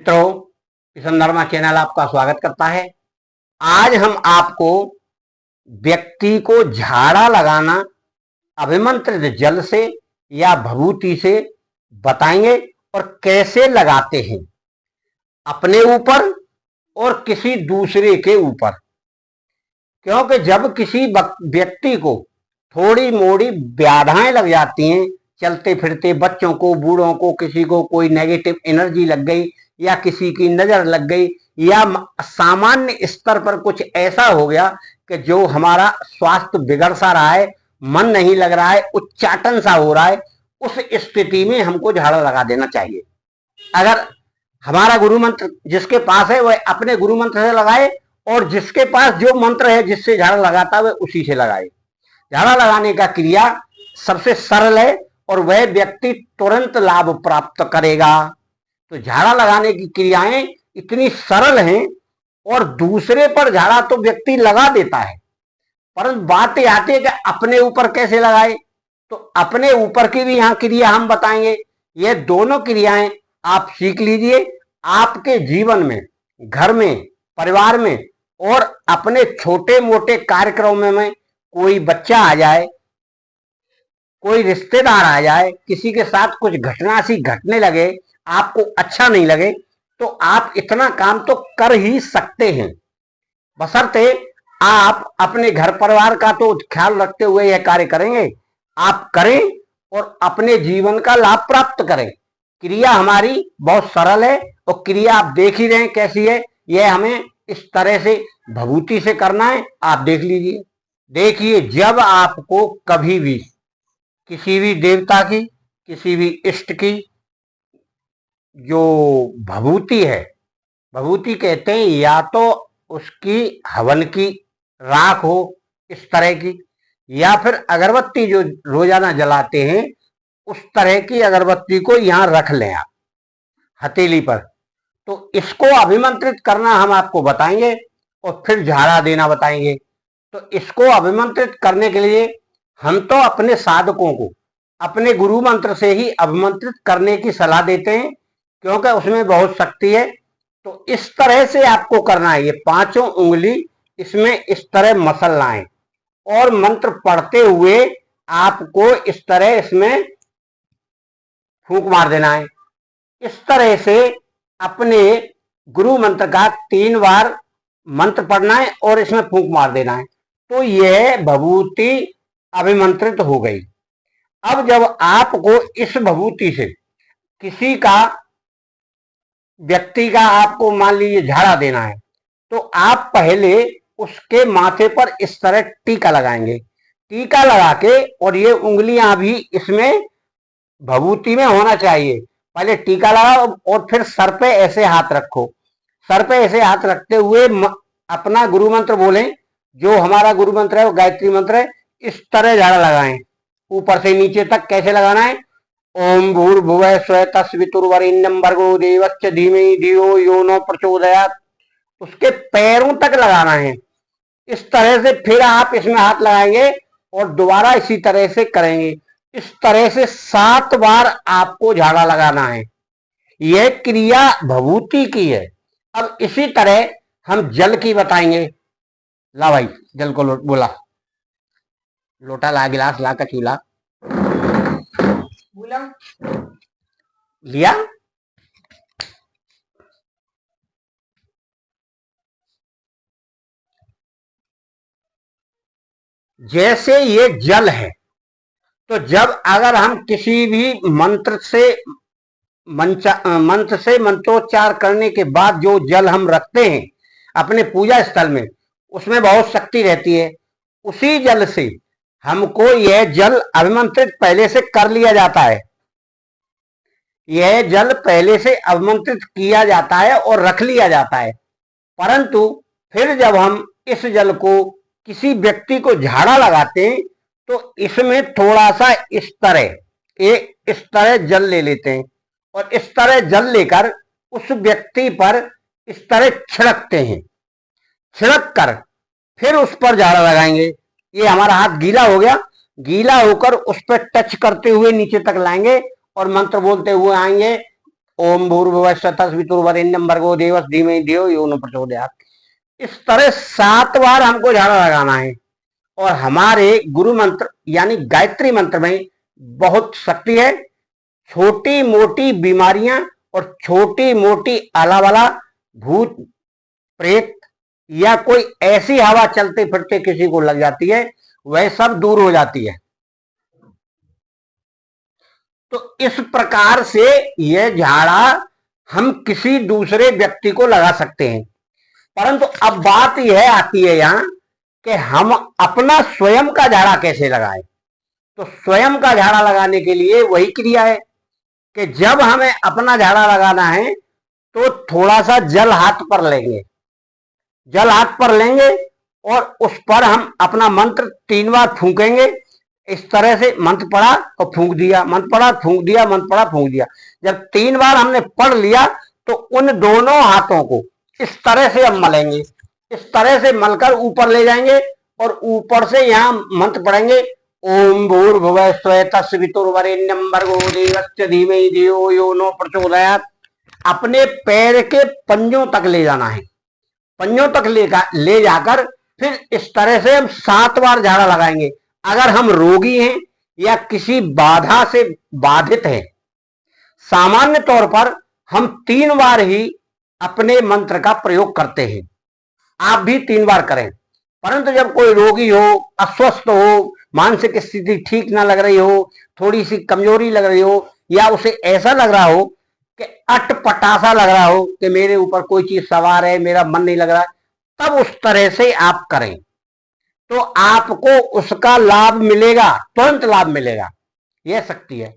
मित्रों, किशन धर्मा चैनल आपका स्वागत करता है। आज हम आपको व्यक्ति को झाड़ा लगाना अभिमंत्रित जल से या भभूति से बताएंगे और कैसे लगाते हैं अपने ऊपर और किसी दूसरे के ऊपर। क्योंकि जब किसी व्यक्ति को थोड़ी मोड़ी व्याधाएं लग जाती हैं, चलते फिरते बच्चों को, बूढ़ों को, किसी को कोई नेगेटिव एनर्जी लग गई या किसी की नजर लग गई या सामान्य स्तर पर कुछ ऐसा हो गया कि जो हमारा स्वास्थ्य बिगड़ सा रहा है, मन नहीं लग रहा है, उच्चाटन सा हो रहा है, उस स्थिति में हमको झाड़ा लगा देना चाहिए। अगर हमारा गुरु मंत्र जिसके पास है वह अपने गुरु मंत्र से लगाए और जिसके पास जो मंत्र है जिससे झाड़ा लगाता है वह उसी से लगाए। झाड़ा लगाने का क्रिया सबसे सरल है और वह व्यक्ति तुरंत लाभ प्राप्त करेगा। तो झाड़ा लगाने की क्रियाएं इतनी सरल हैं और दूसरे पर झाड़ा तो व्यक्ति लगा देता है, परंतु बात यह आती है कि अपने ऊपर कैसे लगाए। तो अपने ऊपर की भी यहां क्रिया हम बताएंगे। ये दोनों क्रियाएं आप सीख लीजिए। आपके जीवन में, घर में, परिवार में और अपने छोटे मोटे कार्यक्रमों में कोई बच्चा आ जाए, कोई रिश्तेदार आ जाए, किसी के साथ कुछ घटना सी घटने लगे, आपको अच्छा नहीं लगे, तो आप इतना काम तो कर ही सकते हैं, बशर्ते आप अपने घर परिवार का तो ख्याल रखते हुए यह कार्य करेंगे। आप करें और अपने जीवन का लाभ प्राप्त करें। क्रिया हमारी बहुत सरल है और क्रिया आप देख ही रहे हैं कैसी है। यह हमें इस तरह से भभूति से करना है। आप देख लीजिए। देखिए, जब आपको कभी भी किसी भी देवता की, किसी भी इष्ट की जो भभूति है, भभूति कहते हैं या तो उसकी हवन की राख हो इस तरह की, या फिर अगरबत्ती जो रोजाना जलाते हैं उस तरह की अगरबत्ती को यहां रख लें आप हथेली पर। तो इसको अभिमंत्रित करना हम आपको बताएंगे और फिर झाड़ा देना बताएंगे। तो इसको अभिमंत्रित करने के लिए हम तो अपने साधकों को अपने गुरु मंत्र से ही अभिमंत्रित करने की सलाह देते हैं, क्योंकि उसमें बहुत शक्ति है। तो इस तरह से आपको करना है। ये पांचों उंगली इसमें इस तरह मसलना है और मंत्र पढ़ते हुए आपको इस तरह इसमें फूंक मार देना है। इस तरह से अपने गुरु मंत्र का 3 बार मंत्र पढ़ना है और इसमें फूंक मार देना है। तो यह भभूति अभिमंत्रित हो गई। अब जब आपको इस भभूति से किसी का, व्यक्ति का आपको मान लीजिए झाड़ा देना है, तो आप पहले उसके माथे पर इस तरह टीका लगाएंगे। टीका लगा के, और ये उंगलियां भी इसमें भभूति में होना चाहिए। पहले टीका लगाओ और फिर सर पे ऐसे हाथ रखो। सर पे ऐसे हाथ रखते हुए अपना गुरु मंत्र बोलें। जो हमारा गुरु मंत्र है वो गायत्री मंत्र है। इस तरह झाड़ा लगाएं, ऊपर से नीचे तक। कैसे लगाना है? ओम भूर्भुवः स्वः तस्वितुर्वरेण्यं भर्गो देवस्य धीमहि धियो यो न प्रचोदयात्। उसके पैरों तक लगाना है इस तरह से। फिर आप इसमें हाथ लगाएंगे और दोबारा इसी तरह से करेंगे। इस तरह से 7 बार आपको झाड़ा लगाना है। यह क्रिया भभूति की है। अब इसी तरह हम जल की बताएंगे। ला भाई, जल को बोला, लोटा ला, गिलास ला, कचूला लिया। जैसे ये जल है, तो जब अगर हम किसी भी मंत्र से मंत्रोच्चार करने के बाद जो जल हम रखते हैं अपने पूजा स्थल में, उसमें बहुत शक्ति रहती है। उसी जल से हमको यह जल अभिमंत्रित पहले से कर लिया जाता है। यह जल पहले से अभिमंत्रित किया जाता है और रख लिया जाता है। परंतु फिर जब हम इस जल को किसी व्यक्ति को झाड़ा लगाते हैं तो इसमें थोड़ा सा इस तरह जल ले लेते हैं और इस तरह जल लेकर उस व्यक्ति पर इस तरह छिड़कते हैं। छिड़क कर फिर उस पर झाड़ा लगाएंगे। ये हमारा हाथ गीला हो गया। गीला होकर उस पर टच करते हुए नीचे तक लाएंगे और मंत्र बोलते हुए आएंगे। ओम भूर्भुवः स्वः तत्सवितुर्वरेण्यं भर्गो देवस्य धीमहि धियो यो न प्रचोदयात्। इस तरह 7 बार हमको झाड़ा लगाना है। और हमारे गुरु मंत्र यानी गायत्री मंत्र में बहुत शक्ति है। छोटी मोटी बीमारियां और छोटी मोटी आला वाला भूत प्रेत या कोई ऐसी हवा चलते फिरते किसी को लग जाती है, वह सब दूर हो जाती है। तो इस प्रकार से यह झाड़ा हम किसी दूसरे व्यक्ति को लगा सकते हैं। परंतु अब बात यह आती है यहां कि हम अपना स्वयं का झाड़ा कैसे लगाएं। तो स्वयं का झाड़ा लगाने के लिए वही क्रिया है कि जब हमें अपना झाड़ा लगाना है तो थोड़ा सा जल हाथ पर लेंगे, जल हाथ पर लेंगे और उस पर हम अपना मंत्र 3 बार फूंकेंगे। इस तरह से मंत्र पढ़ा और फूंक दिया, मंत्र पढ़ा फूंक दिया, मंत्र पढ़ा फूंक दिया। जब 3 बार हमने पढ़ लिया तो उन दोनों हाथों को इस तरह से हम मलेंगे, इस तरह से मलकर ऊपर ले जाएंगे और ऊपर से यहां मंत्र पढ़ेंगे ओम भूर्भुवः स्वः तत्सवितुर्वरेण्यं भर्गो देवस्य धीमहि धियो यो न प्रचोदयात्। अपने पैर के पंजों तक ले जाना है, पंजों तक ले जाकर फिर इस तरह से हम 7 बार झाड़ा लगाएंगे। अगर हम रोगी हैं या किसी बाधा से बाधित हैं, सामान्य तौर पर हम 3 बार ही अपने मंत्र का प्रयोग करते हैं। आप भी 3 बार करें। परंतु जब कोई रोगी हो, अस्वस्थ हो, मानसिक स्थिति ठीक ना लग रही हो, थोड़ी सी कमजोरी लग रही हो, या उसे ऐसा लग रहा हो कि अटपटासा लग रहा हो कि मेरे ऊपर कोई चीज सवार है, मेरा मन नहीं लग रहा है, तब उस तरह से आप करें तो आपको उसका लाभ मिलेगा, तुरंत लाभ मिलेगा। यह शक्ति है।